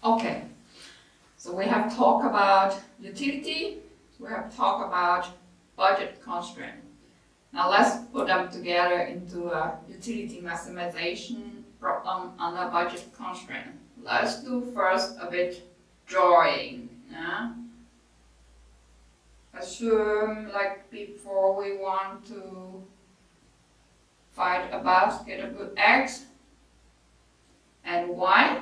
Okay, so we have talked about utility, we have talked about budget constraint. Now let's put them together into a utility maximization problem under budget constraint. Let's do first a bit drawing. Assume like before we want to find a basket with X and Y,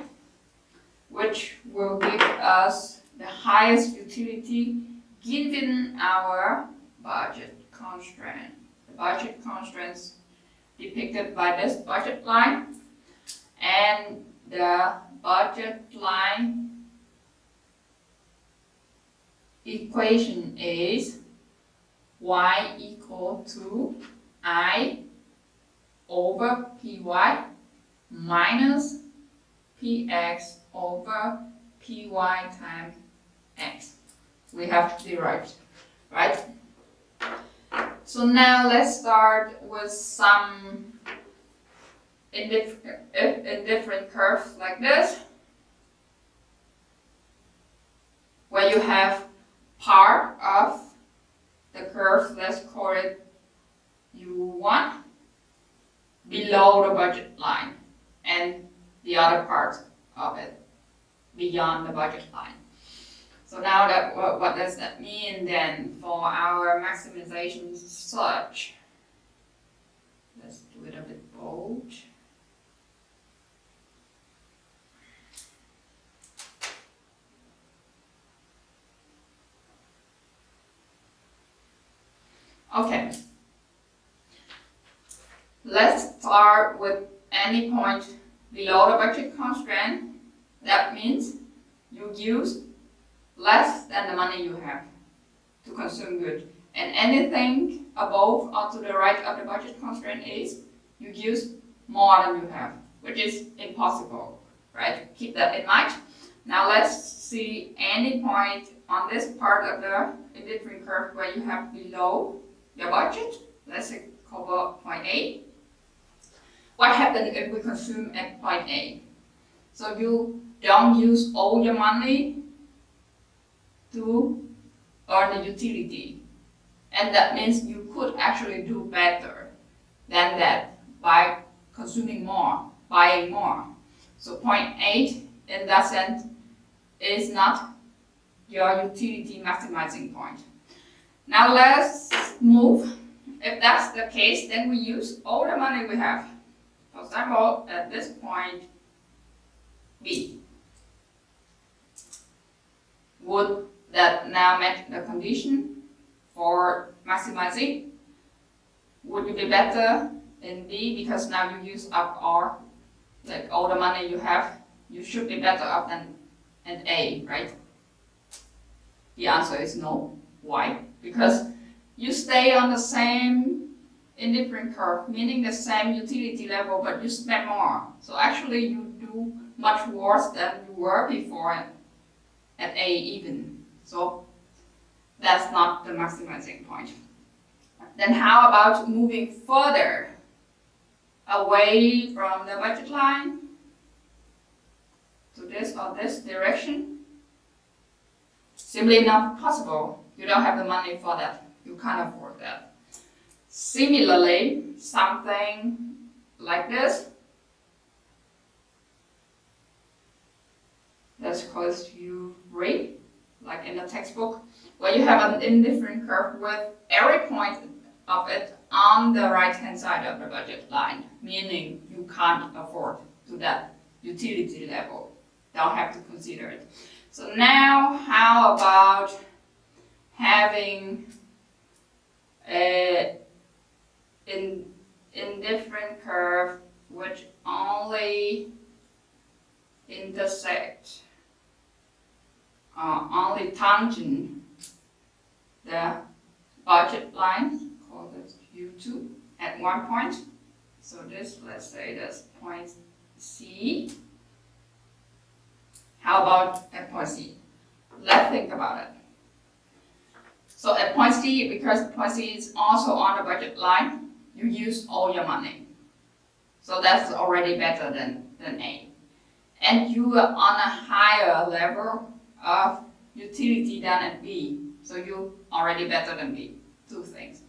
which will give us the highest utility given our budget constraint. The budget constraints depicted by this budget line, and the budget line equation is y equal to I over py minus px over py times x. We have derived, right? So now let's start with some indifferent curves like this, where you have part of the curve, let's call it U1, below the budget line, and the other part of it beyond the budget line. So now that what does that mean then for our maximization search? Let's do it a bit bold. Okay, let's start with any point below the budget constraint. That means you use less than the money you have to consume goods. And anything above or to the right of the budget constraint is you use more than you have, which is impossible, right? Keep that in mind. Now let's see any point on this part of the indifferent curve where you have below your budget. Let's say cover point A. What happens if we consume at point A? So you don't use all your money to earn the utility. And that means you could actually do better than that by consuming more, buying more. So point 8 in that sense is not your utility maximizing point. Now let's move. If that's the case, then we use all the money we have. For example, at this point B. Would that now met the condition for maximizing? Would you be better in B because now you use up all the money you have? You should be better off than in A, right? The answer is no. Why? Because you stay on the same indifferent curve, meaning the same utility level, but you spend more. So actually you do much worse than you were before at A even. So that's not the maximizing point. Then how about moving further away from the budget line to this or this direction? Simply not possible. You don't have the money for that. You can't afford that. Similarly, something like this. That's called U3, like in the textbook, where you have an indifferent curve with every point of it on the right-hand side of the budget line, meaning you can't afford to that utility level. Don't have to consider it. So now, how about having a indifferent curve which only intersect only tangent the budget line, call it U2 at one point. So this, let's say that's point C. How about at point C? Let's think about it. So at point C, because point C is also on the budget line, you use all your money. So that's already better than A. and you are on a higher level of utility than at B. So you're already better than B. Two things.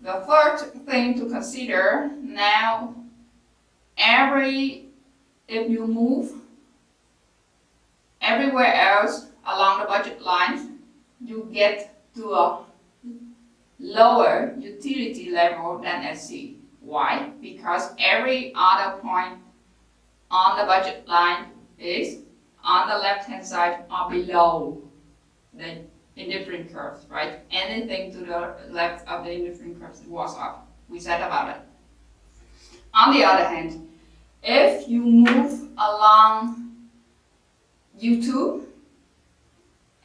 The third thing to consider now, if you move everywhere else along the budget lines, you get to a lower utility level than at C. Why? Because every other point on the budget line is on the left hand side or below the indifferent curves, right? Anything to the left of the indifferent curves was up. We said about it. On the other hand, if you move along U2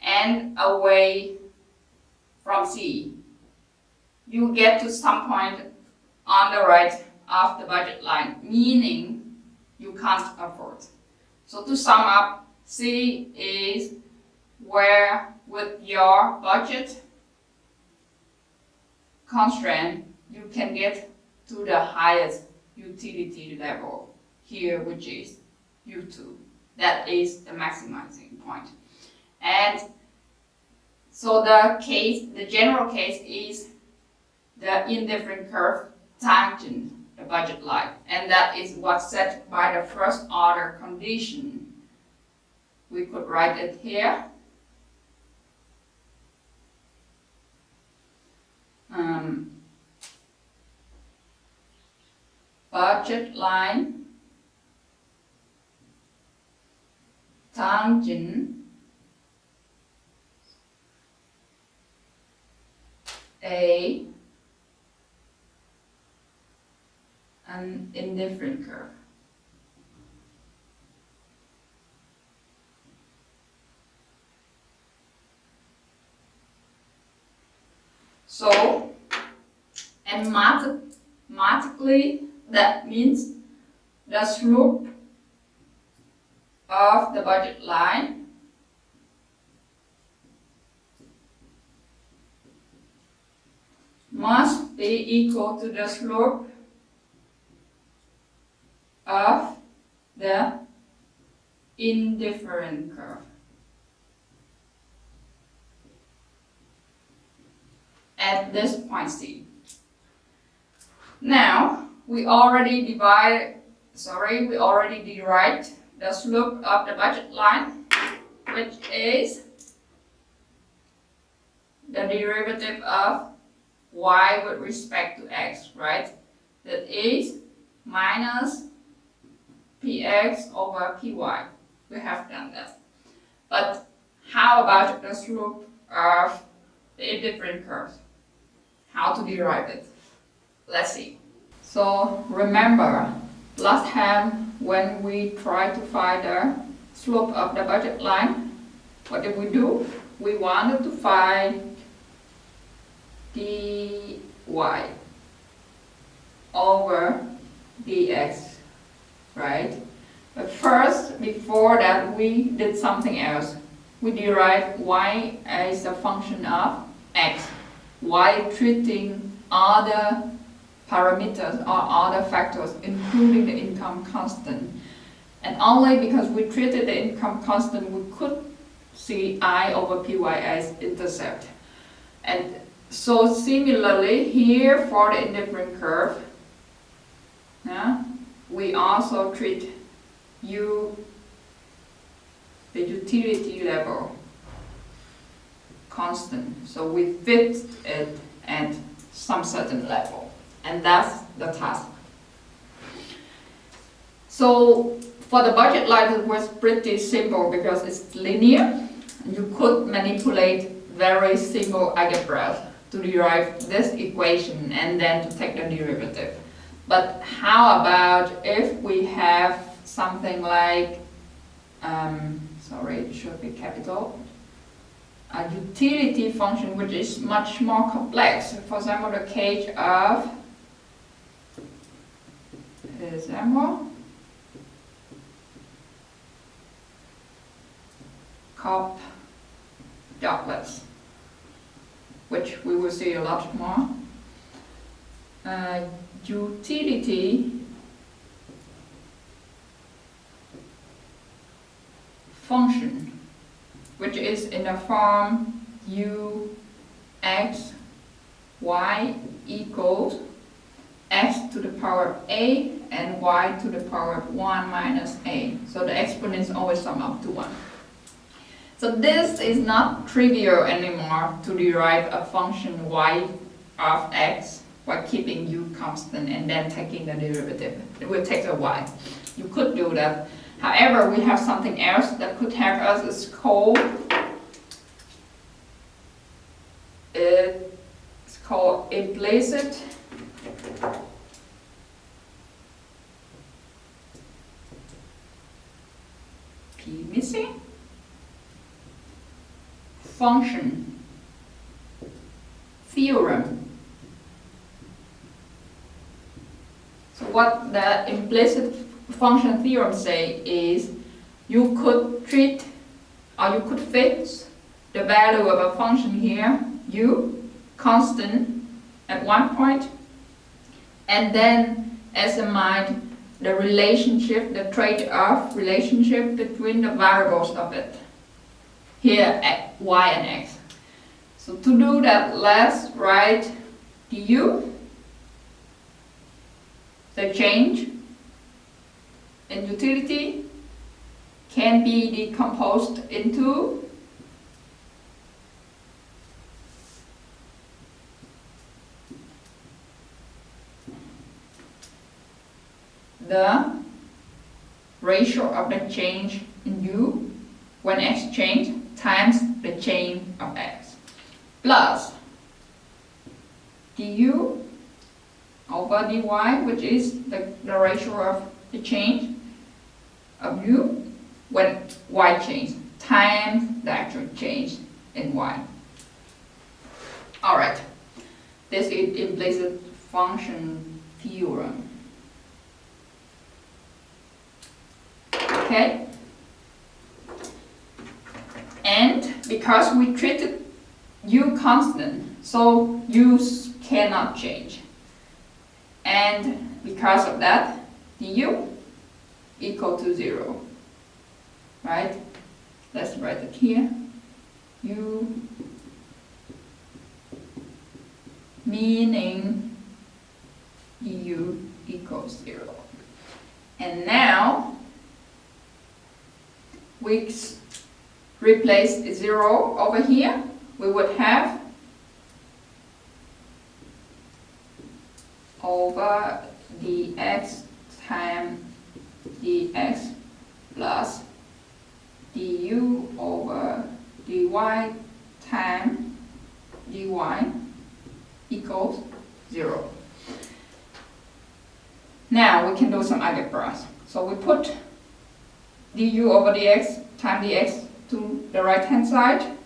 and away from C, you get to some point on the right of the budget line, meaning you can't afford. So to sum up, C is where with your budget constraint you can get to the highest utility level here, which is U2. That is the maximizing point. And so the general case is the indifferent curve tangent the budget line, and that is what's set by the first order condition. We could write it here. Budget line tangent an indifferent curve. So, and mathematically, that means the slope of the budget line must be equal to the slope of the indifferent curve. At this point C. Now we already derived the slope of the budget line, which is the derivative of y with respect to x, right? That is minus px over py. We have done that. But how about the slope of the indifferent curve? How to derive it? Let's see. So remember, last time when we tried to find the slope of the budget line, what did we do? We wanted to find dy over dx, right? But first, before that, we did something else. We derived y as a function of x, while treating other parameters or other factors, including the income constant. And only because we treated the income constant, we could see I over py as intercept. And so similarly, here for the indifferent curve, we also treat the utility level constant. So we fit it at some certain level. And that's the task. So for the budget line, it was pretty simple because it's linear. You could manipulate very simple algebras to derive this equation and then to take the derivative. But how about if we have something like, it should be capital, a utility function which is much more complex. For example, the case of cup droplets, which we will see a lot more. Utility function, which is in the form Ux y equals x to the power a and y to the power of 1 minus a. So the exponents always sum up to 1. So this is not trivial anymore to derive a function y of x while keeping u constant and then taking the derivative. It will take a while. You could do that. However, we have something else that could help us. It's called implicit function theorem. So what the implicit function theorem say is you could treat or you could fix the value of a function here, u, constant at one point, and then estimate the relationship, the trade-off relationship between the variables of it. Here, y and x. So to do that, let's write du, the change in utility can be decomposed into the ratio of the change in u when x change times the change of x plus du over dy, which is the ratio of the change of u when y change times the actual change in y. Alright, this is implicit function theorem. Okay? And because we treated u constant, so u's cannot change. And because of that, du equal to 0. Right? Let's write it here. U meaning du equals 0. And now we replace 0 over here. We would have over dx times dx plus du over dy times dy equals 0. Now we can do some algebras. So we put du over dx times dx to the right hand side.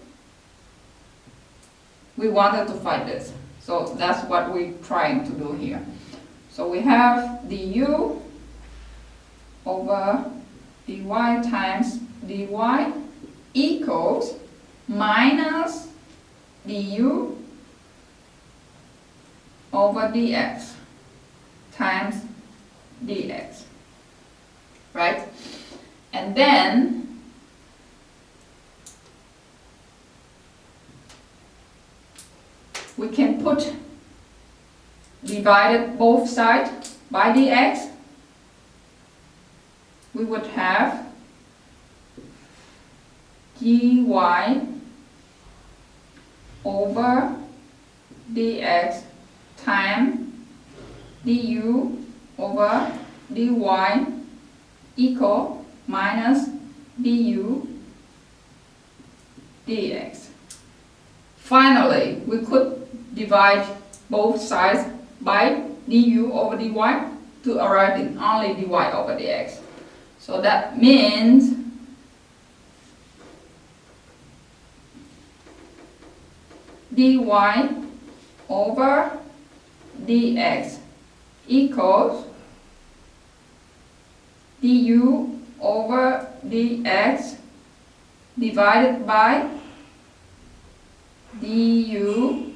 We wanted to find this. So that's what we're trying to do here. So we have du over dy times dy equals minus du over dx times dx. Right? And then we can put divided both sides by dx. We would have dy over dx times du over dy equal minus du dx. Finally, we could divide both sides by du over dy to arrive in only dy over dx. So that means dy over dx equals du over dx divided by du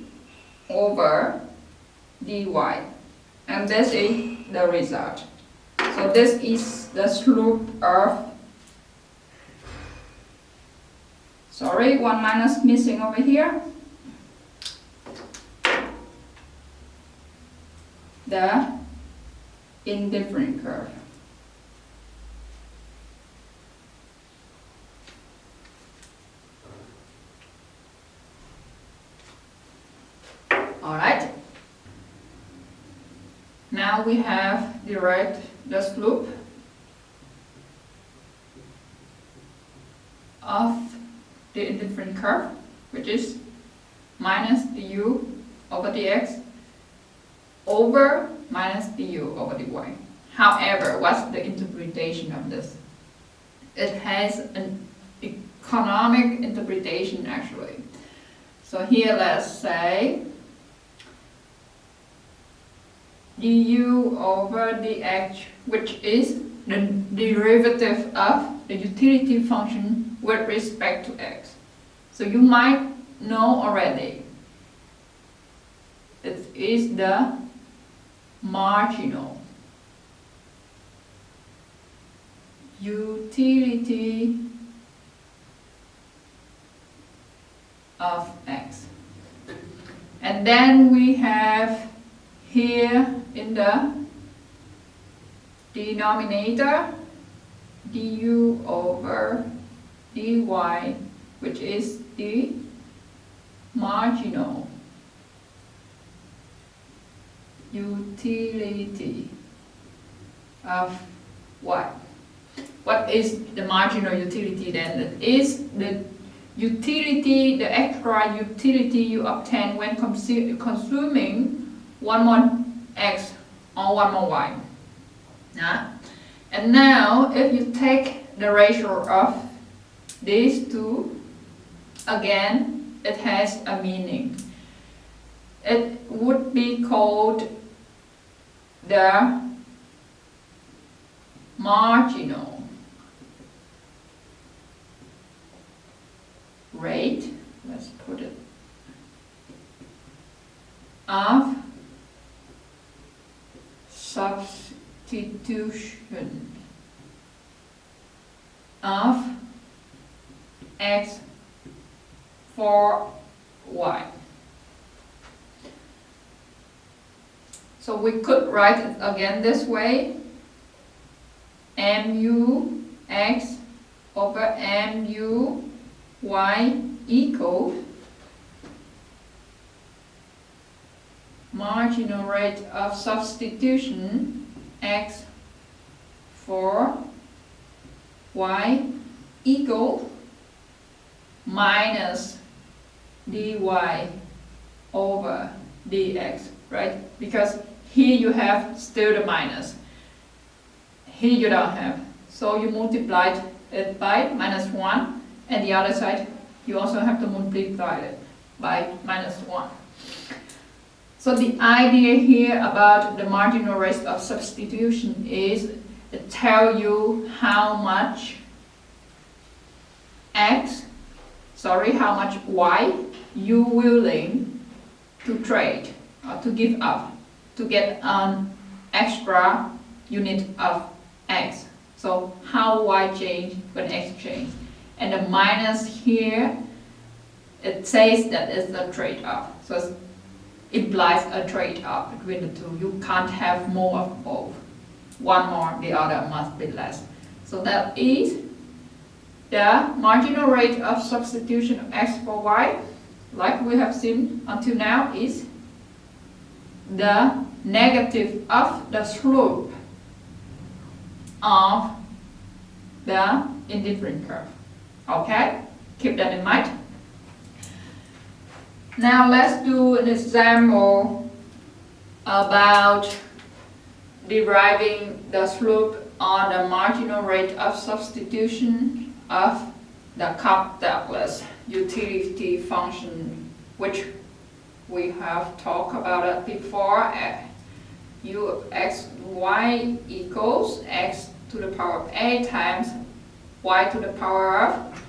over dy, and this is the result. So this is the slope of Sorry, one minus missing over here. The indifferent curve. Alright. Now we have derived the slope of the indifferent curve, which is minus du over dx over minus du over dy. However, what's the interpretation of this? It has an economic interpretation actually. So here let's say du over dx, which is the derivative of the utility function with respect to x. So you might know already it is the marginal utility of x. And then we have here in the denominator du over dy, which is the marginal utility of y. What is the marginal utility then? That is the utility, the extra utility you obtain when consuming one more x or one more y. And now if you take the ratio of these two, again it has a meaning. It would be called the marginal rate, let's put it, of substitution of x for y. So we could write it again this way: mu x over mu y equals marginal rate of substitution x for y equal minus dy over dx, right? Because here you have still the minus, here you don't have, so you multiplied it by minus 1, and the other side you also have to multiply it by minus 1. So the idea here about the marginal rate of substitution is to tell you how much how much y you willing to trade or to give up to get an extra unit of x. So how y change when x change. And the minus here, it says that it's a trade-off. So it implies a trade-off between the two. You can't have more of both. One more, the other must be less. So that is the marginal rate of substitution of x for y, like we have seen until now, is the negative of the slope of the indifferent curve. Okay? Keep that in mind. Now let's do an example about deriving the slope on the marginal rate of substitution of the Cobb-Douglas utility function, which we have talked about it before. U of x y equals x to the power of a times y to the power of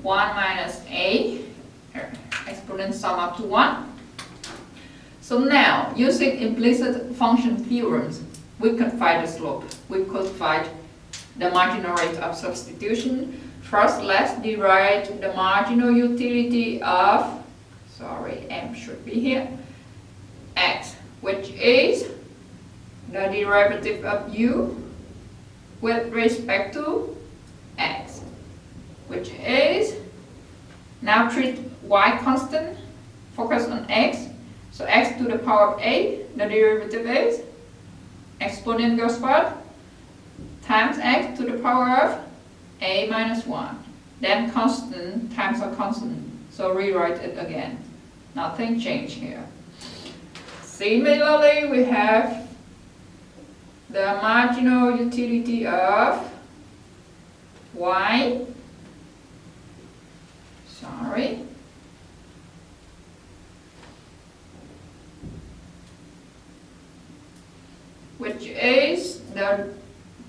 1 minus a, exponent sum up to 1. So now, using implicit function theorems, we can find the slope. We could find the marginal rate of substitution. First, let's derive the marginal utility of, sorry, m should be here, x, which is the derivative of u with respect to x, which is, now treat y constant, focus on x, so x to the power of a, the derivative is, exponent goes first, times x to the power of a minus 1, then constant times a constant, so rewrite it again, nothing changed here. Similarly, we have the marginal utility of y, sorry, which is the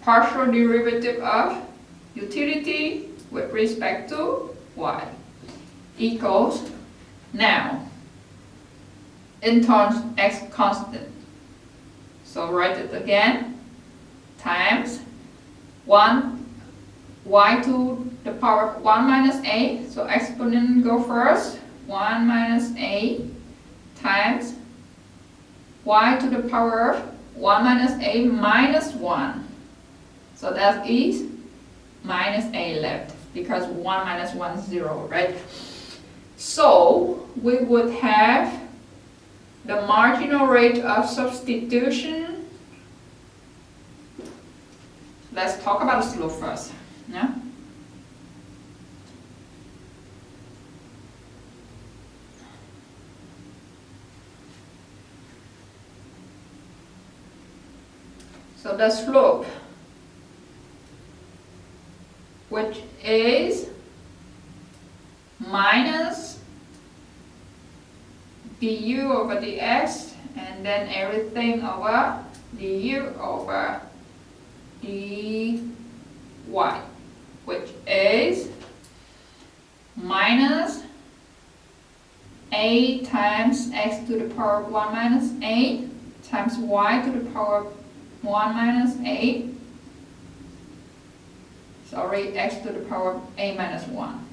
partial derivative of utility with respect to y, equals, now, in terms x constant, so write it again, times 1 y to the power of 1 minus a, so exponent go first, 1 minus a times y to the power of 1 minus a minus 1, so that is minus a left, because 1 minus 1 is 0, right? So we would have the marginal rate of substitution. Let's talk about the slope first. Yeah? So the slope, which is minus du over dx, and then everything over du over dy, which is minus a times x to the power of 1 minus a times y to the power of 1 minus a, sorry, x to the power of a minus 1.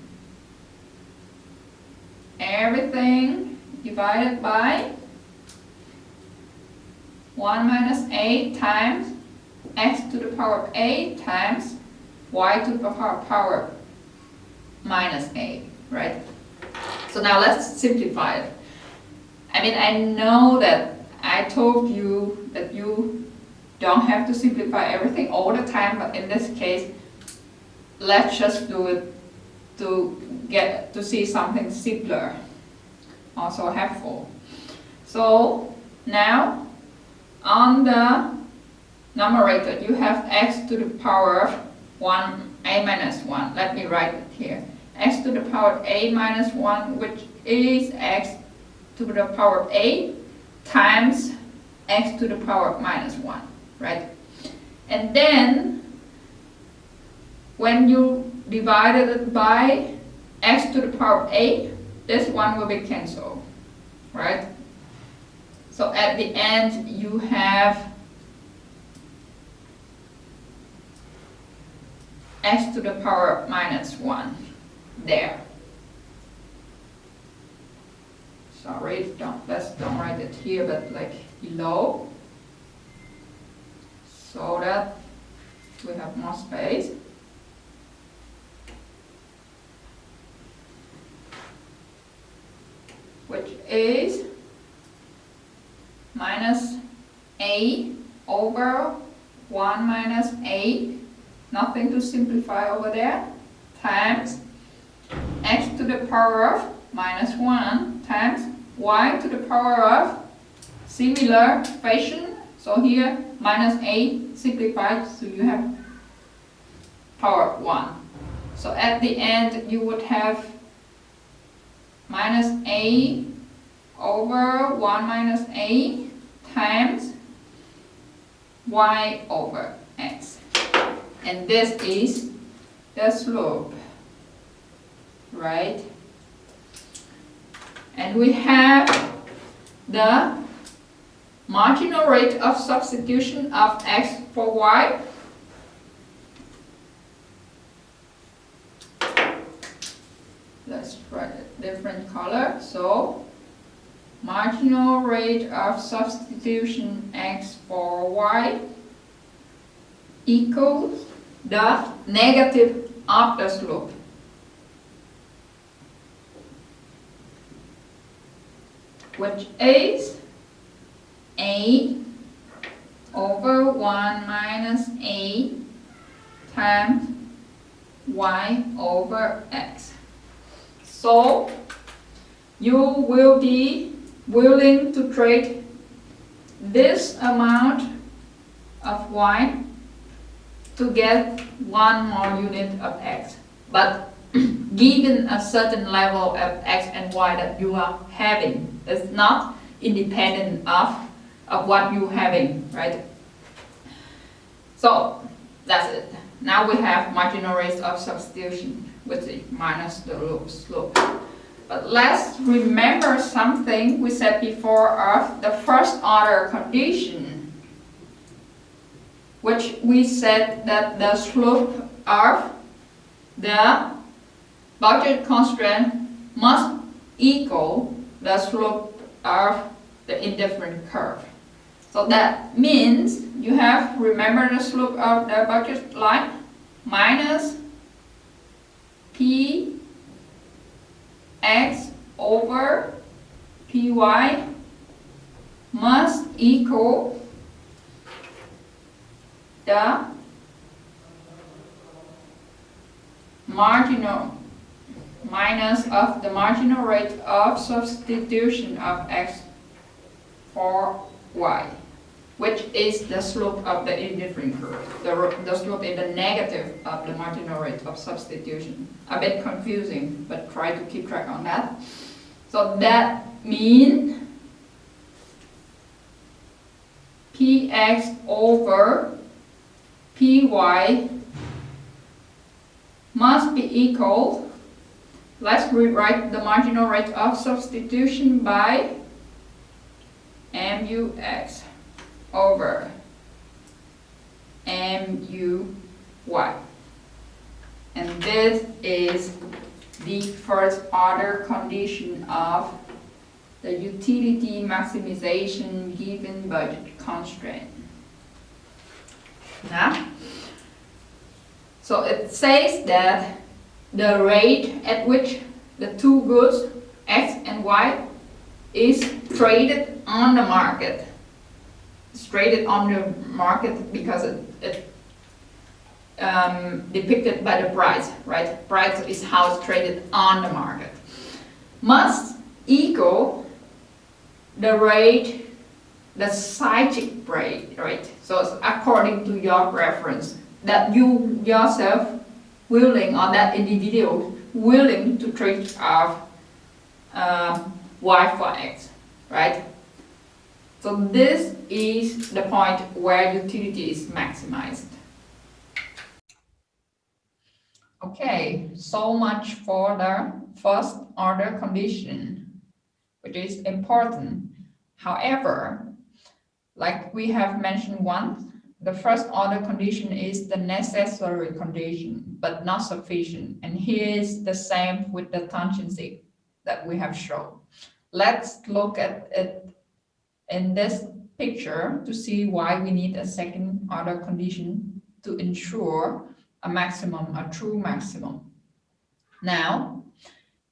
Everything divided by 1 minus a times x to the power of a times y to the power minus a, right? So now let's simplify it. I mean, I know that I told you that you don't have to simplify everything all the time, but in this case, let's just do it to get to see something simpler, also helpful. So now on the numerator you have x to the power of 1 a minus 1. Let me write it here. X to the power of a minus 1, which is x to the power of a times x to the power of minus 1, right? And then when you divided it by x to the power of a, this one will be cancelled, right? So at the end you have x to the power of minus 1 there. Sorry, let's don't write it here, but like below, so that we have more space. Which is minus a over 1 minus a, nothing to simplify over there, times x to the power of minus 1 times y to the power of similar fashion. So here minus a simplified, so you have power of 1. So at the end you would have minus a over 1 minus a times y over x. And this is the slope, right? And we have the marginal rate of substitution of x for y. different color. So marginal rate of substitution x for y equals the negative of the slope. Which is a over 1 minus a times y over x. So you will be willing to trade this amount of y to get one more unit of x, but given a certain level of x and y that you are having. It's not independent of what you're having, right? So that's it. Now we have marginal rate of substitution, which is minus the slope. But let's remember something we said before of the first order condition, which we said that the slope of the budget constraint must equal the slope of the indifferent curve. So that means you have, remember the slope of the budget line, minus p x over py must equal the marginal minus of the marginal rate of substitution of x for y, which is the slope of the indifferent curve. The slope is the negative of the marginal rate of substitution. A bit confusing, but try to keep track on that. So that means px over py must be equal, let's rewrite the marginal rate of substitution by mux over muy. And this is the first order condition of the utility maximization given budget constraint. Now, so it says that the rate at which the two goods, X and Y, is traded on the market. It's traded on the market because it depicted by the price, right? Price is how it's traded on the market. Must equal the rate, the psychic rate, right? So it's according to your preference, that you yourself willing, or that individual willing to trade off y for x, right? So this is the point where utility is maximized. Okay, so much for the first order condition, which is important. However, like we have mentioned once, the first order condition is the necessary condition, but not sufficient. And here is the same with the tangency that we have shown. Let's look at it in this picture to see why we need a second order condition to ensure a maximum, a true maximum. Now,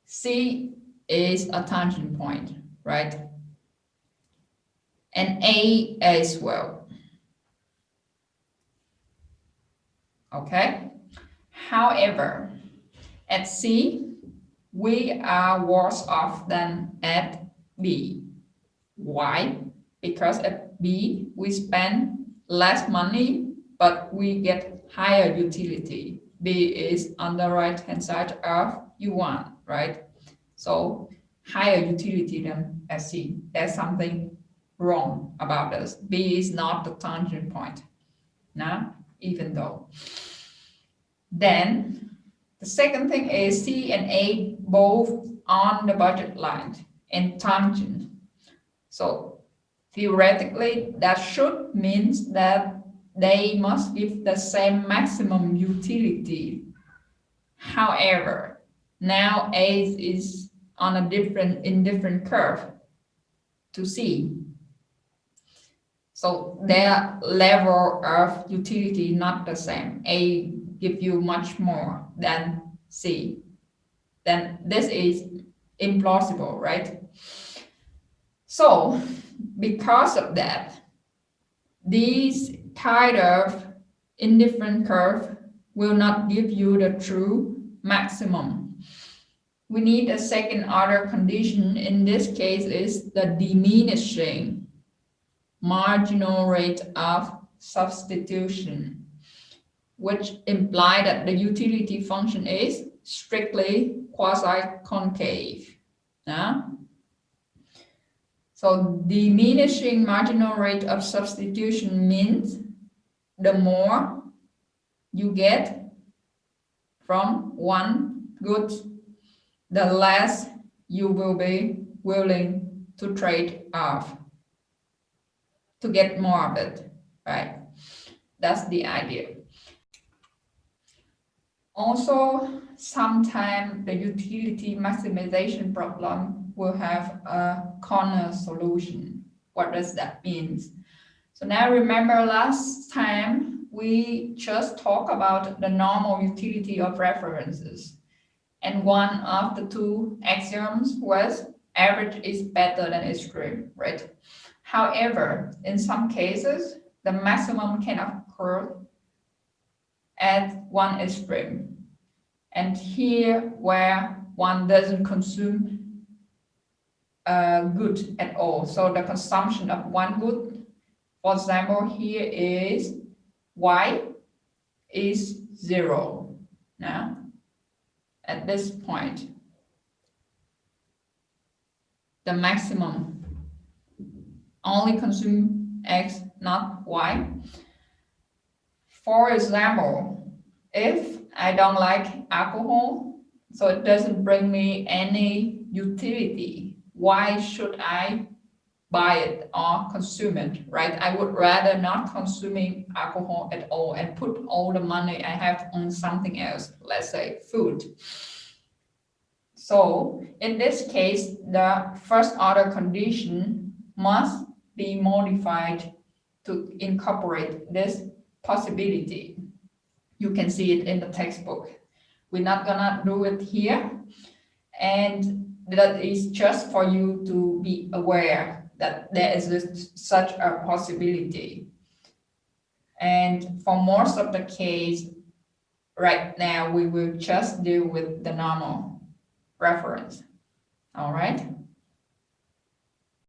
C is a tangent point, right? And A as well. Okay. However, at C, we are worse off than at B. Why? Because at B, we spend less money, but we get higher utility. B is on the right-hand side of U1, right? So higher utility than at C. There's something wrong about this. B is not the tangent point. Now, even though. Then the second thing is C and A both on the budget line and tangent. So theoretically, that should means that they must give the same maximum utility. However, now A is on a different curve to C. So their level of utility not the same. A give you much more than C. Then this is implausible, right? So because of that, these kind of indifferent curve will not give you the true maximum. We need a second order condition. In this case is the diminishing marginal rate of substitution, which imply that the utility function is strictly quasi-concave. So diminishing marginal rate of substitution means the more you get from one good, the less you will be willing to trade off to get more of it, right? That's the idea. Also, sometimes the utility maximization problem will have a corner solution. What does that mean? So now remember last time we just talked about the normal utility of references. And one of the two axioms was average is better than extreme, right? However, in some cases, the maximum can occur at one extreme. And here where one doesn't consume good at all. So the consumption of one good, for example, here is y is 0 now at this point. The maximum only consume x, not y. For example, if I don't like alcohol, so it doesn't bring me any utility, why should I buy it or consume it, right? I would rather not consuming alcohol at all and put all the money I have on something else, let's say food. So in this case, the first order condition must be modified to incorporate this possibility. You can see it in the textbook. We're not gonna do it here. And that is just for you to be aware that there is such a possibility. And for most of the case, right now, we will just deal with the normal reference. All right.